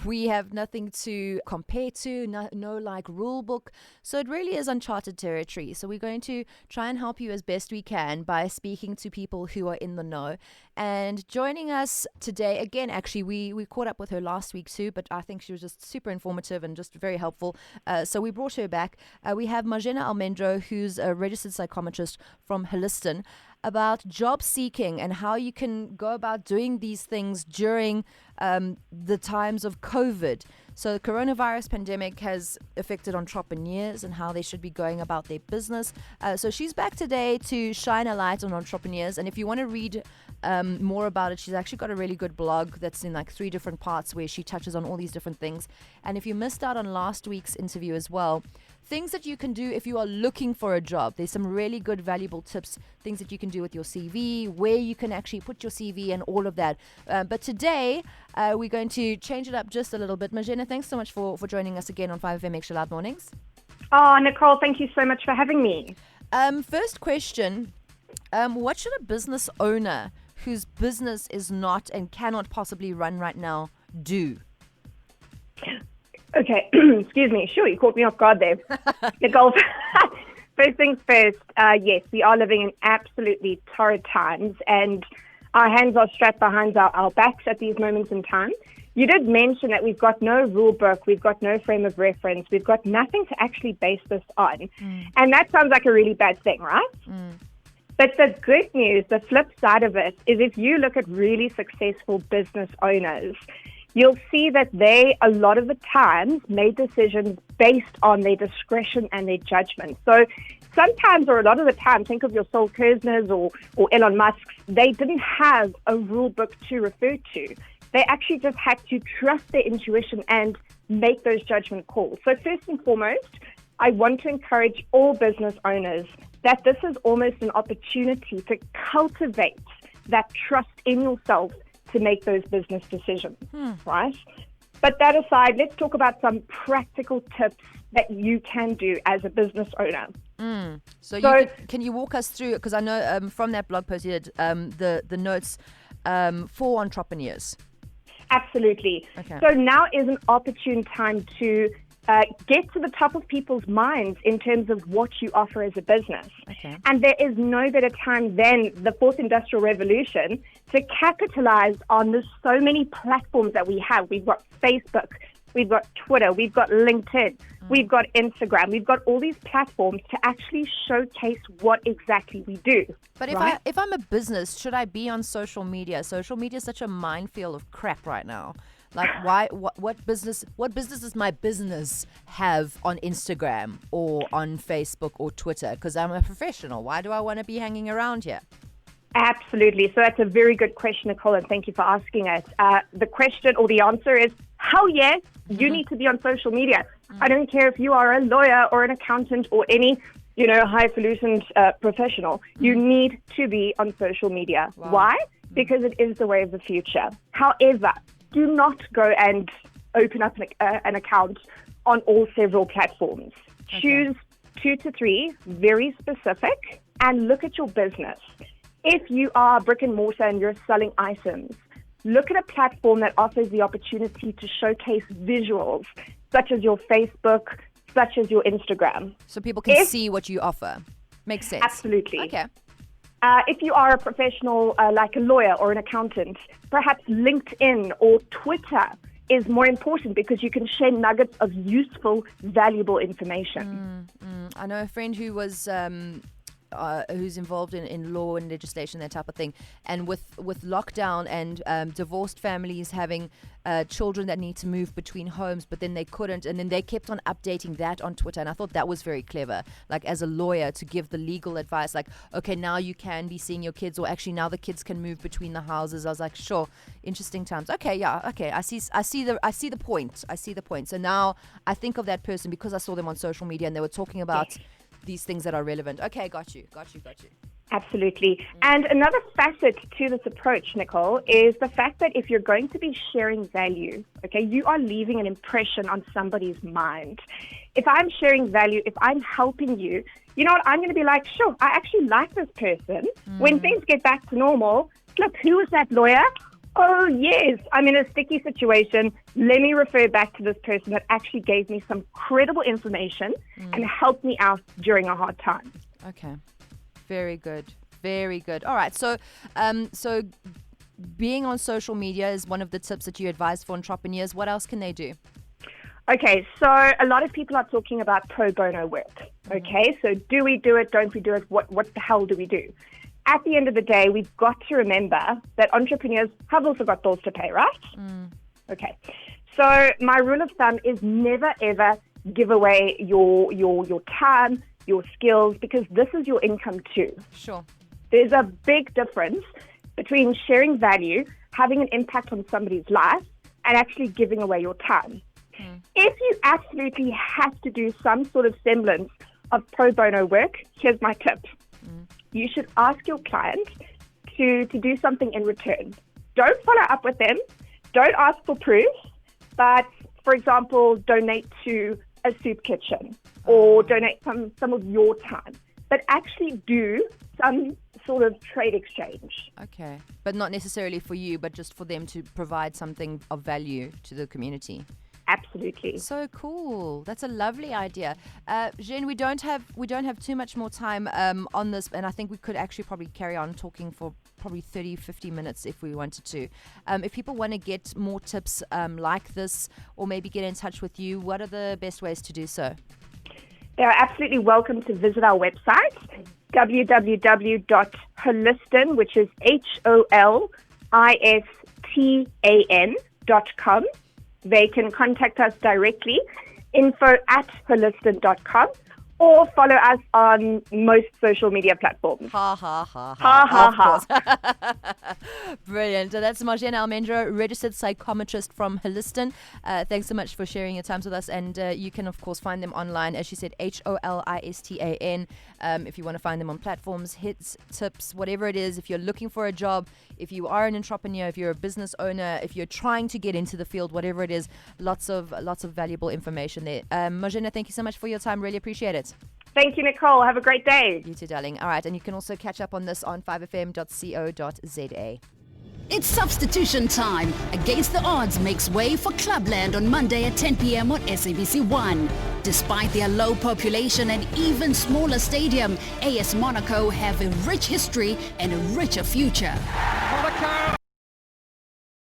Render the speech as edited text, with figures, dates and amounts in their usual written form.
We have nothing to compare to, no like rule book. So it really is uncharted territory. So we're going to try and help you as best we can by speaking to people who are in the know. And joining us today, again, actually, we caught up with her last week too, but I think she was just super informative and just very helpful. So we brought her back. We have Marjana Almendro, who's a registered psychometrist from Holiston, about job seeking and how you can go about doing these things during the times of COVID. So the coronavirus pandemic has affected entrepreneurs and how they should be going about their business. So she's back today to shine a light on entrepreneurs. And if you want to read more about it, she's actually got a really good blog that's in like 3 different parts where she touches on all these different things. And if you missed out on last week's interview as well, things that you can do if you are looking for a job. There's some really good, valuable tips, things that you can do with your CV, where you can actually put your CV and all of that. But today, we're going to change it up just a little bit. Marjana, thanks so much for joining us again on 5FM Extra Loud Mornings. Oh, Nicole, thank you so much for having me. First question, what should a business owner whose business is not and cannot possibly run right now do? Okay, excuse me. Sure, you caught me off guard there. Nicole, first things first, yes, we are living in absolutely torrid times and our hands are strapped behind our backs at these moments in time. You did mention that we've got no rule book, we've got no frame of reference, we've got nothing to actually base this on. And that sounds like a really bad thing, right? But the good news, the flip side of it, is if you look at really successful business owners, you'll see that they, a lot of the times, made decisions based on their discretion and their judgment. So sometimes, or a lot of the time, think of your Saul Kersners or Elon Musks, they didn't have a rule book to refer to. They actually just had to trust their intuition and make those judgment calls. So first and foremost, I want to encourage all business owners that this is almost an opportunity to cultivate that trust in yourself to make those business decisions, right? But that aside, let's talk about some practical tips that you can do as a business owner. So can you walk us through, because I know from that blog post you did, the notes for entrepreneurs. Absolutely. Okay. So now is an opportune time to get to the top of people's minds in terms of what you offer as a business. Okay. And there is no better time than the fourth industrial revolution to capitalize on the so many platforms that we have. We've got Facebook, we've got Twitter, we've got LinkedIn, we've got Instagram, we've got all these platforms to actually showcase what exactly we do. But if I'm a business, should I be on social media? Social media is such a minefield of crap right now. Like, what business does my business have on Instagram or on Facebook or Twitter? Because I'm a professional. Why do I want to be hanging around here? Absolutely. So that's a very good question, Nicole, and thank you for asking it. The question or the answer is, hell yes, you need to be on social media. I don't care if you are a lawyer or an accountant or any, highfalutin professional. You need to be on social media. Wow. Why? Because it is the way of the future. However, do not go and open up an account on all several platforms. Okay. Choose 2 to 3, very specific, and look at your business. If you are brick and mortar and you're selling items, look at a platform that offers the opportunity to showcase visuals, such as your Facebook, such as your Instagram. So people can see what you offer. Makes sense. Absolutely. Okay. If you are a professional like a lawyer or an accountant, perhaps LinkedIn or Twitter is more important because you can share nuggets of useful, valuable information. I know a friend who was who's involved in law and legislation, that type of thing. And with lockdown and divorced families having children that need to move between homes, but then they couldn't, and then they kept on updating that on Twitter. And I thought that was very clever, like as a lawyer, to give the legal advice, like, okay, now you can be seeing your kids, or actually now the kids can move between the houses. I was like, sure, interesting times. Okay, yeah, okay, I see the point. So now I think of that person because I saw them on social media and they were talking about these things that are relevant. Okay, got you. Absolutely. And another facet to this approach, Nicole, is the fact that if you're going to be sharing value, okay, you are leaving an impression on somebody's mind. If I'm sharing value, if I'm helping you, you know what, I'm going to be like, sure, I actually like this person. When things get back to normal, look, who was that lawyer? Oh, yes. I'm in a sticky situation. Let me refer back to this person that actually gave me some credible information and helped me out during a hard time. Okay. Very good. Very good. All right. So, so being on social media is one of the tips that you advise for entrepreneurs. What else can they do? Okay, so a lot of people are talking about pro bono work. Okay, so do we do it? Don't we do it? What the hell do we do? At the end of the day, we've got to remember that entrepreneurs have also got bills to pay, right? Okay, so my rule of thumb is never ever give away your time, your skills, because this is your income too. Sure. There's a big difference between sharing value, having an impact on somebody's life, and actually giving away your time. If you absolutely have to do some sort of semblance of pro bono work, here's my tip. You should ask your client to do something in return. Don't follow up with them. Don't ask for proof. But, for example, donate to a soup kitchen or donate some of your time. But actually do some sort of trade exchange. Okay. But not necessarily for you, but just for them to provide something of value to the community. Absolutely. So cool. That's a lovely idea. Jen, we don't have too much more time on this, and I think we could actually probably carry on talking for probably 30, 50 minutes if we wanted to. If people want to get more tips like this or maybe get in touch with you, what are the best ways to do so? They are absolutely welcome to visit our website, www.holistan, which is HOLISTAN.com. They can contact us directly, info@holistan.com, or follow us on most social media platforms. Ha ha ha Ha ha ha. Brilliant. So that's Marjane Almendro, registered psychometrist from Holistan. Thanks so much for sharing your times with us. And you can, of course, find them online. As she said, HOLISTAN. If you want to find them on platforms, hits, tips, whatever it is. If you're looking for a job, if you are an entrepreneur, if you're a business owner, if you're trying to get into the field, whatever it is, lots of valuable information there. Marjane, thank you so much for your time. Really appreciate it. Thank you, Nicole. Have a great day. You too, darling. All right. And you can also catch up on this on 5fm.co.za. It's substitution time. Against the Odds makes way for Clubland on Monday at 10 p.m. on SABC1. Despite their low population and even smaller stadium, AS Monaco have a rich history and a richer future.